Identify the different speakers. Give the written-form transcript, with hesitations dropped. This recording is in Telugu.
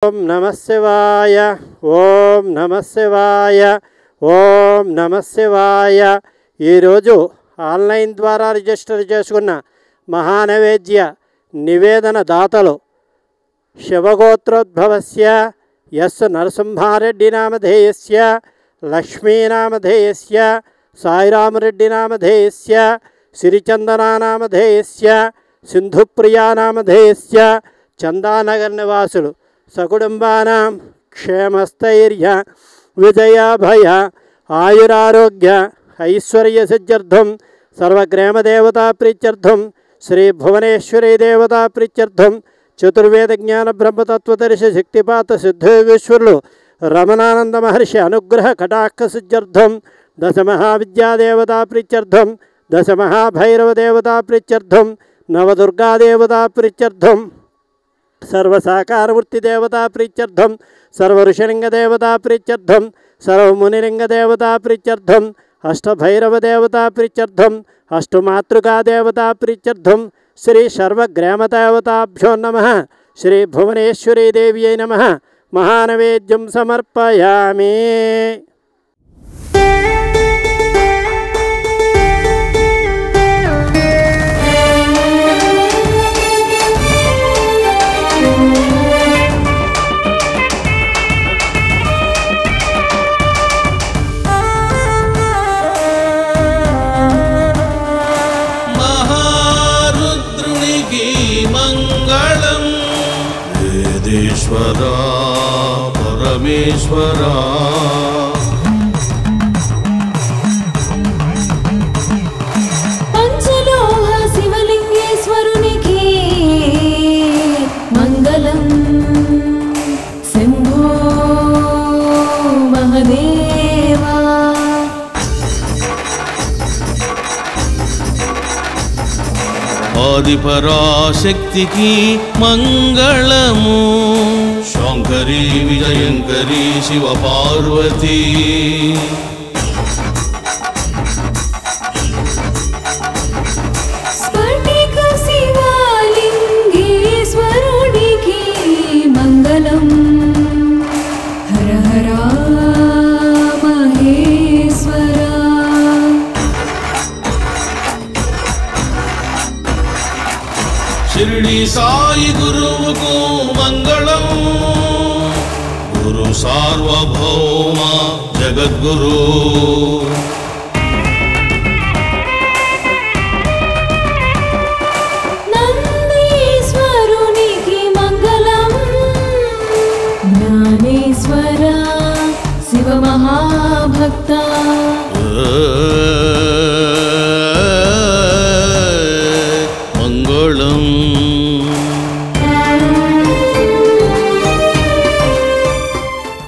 Speaker 1: ఓం నమః శివాయ ఓం నమః శివాయ ఓం నమః శివాయ. ఈరోజు ఆన్లైన్ ద్వారా రిజిస్టర్ చేసుకున్న మహానైవేద్య నివేదన దాతలు శివగోత్రోద్భవస్య యస్ నరసింహారెడ్డి నామధేయస్య లక్ష్మీనామధేయస్య సాయిరామరెడ్డి సిరిచందనా నామధేయస్య సింధుప్రియా నామధేయస్య చందానగర్ నివాసులు సకుటుంబానాం క్షేమస్థైర్య విజయాభయ ఆయురారోగ్య ఐశ్వర్య సిద్ధ్యర్థం సర్వగ్రామదేవతా ప్రీత్యర్థం శ్రీ భువనేశ్వరీ దేవతా ప్రీత్యర్థం చతుర్వేద జ్ఞాన బ్రహ్మతత్వదర్శి శక్తిపాత సిద్ధయోగేశ్వరులు రమణానంద మహర్షి అనుగ్రహ కటాక్ష సిద్ధ్యర్థం దశ మహావిద్యాదేవతా ప్రీత్యర్థం దశ మహాభైరవ దేవతా ప్రీత్యర్థం నవదుర్గాదేవతా ప్రీత్యర్థం సర్వసాకారమూర్తి దేవతా ప్రీత్యర్థం సర్వఋషిలింగ దేవతా ప్రీత్యర్థం సర్వమునిలింగ దేవతా ప్రీత్యర్థం అష్టభైరవ దేవతా ప్రీత్యర్థం అష్టమాతృకా దేవతా ప్రీత్యర్థం శ్రీ సర్వగ్రామదేవతాభ్యో నమః శ్రీ భువనేశ్వరీ దేవ్యై నమః. మహానైవేద్యం సమర్పయామి.
Speaker 2: వేదేశ్వరా పరమేశ్వరా
Speaker 3: పంచలోహ శివలింగేశ్వరునికి మంగళం. శంభో మహదేవా
Speaker 2: ఆదిపరాశక్తికి మంగళము. శంకరీ విజయంకరీ శివ పార్వతీ
Speaker 3: స్ఫటిక శివలింగేశ్వరునికి మంగళం. హర హర మహేశ్వరా
Speaker 2: షిరిడి సాయి గురువుకు మంగళం. గురు సార్వభౌమ జగద్గురు
Speaker 3: నందీశ్వరునికి మంగళం. జ్ఞానేశ్వర శివ మహాభక్త
Speaker 2: మంగళం.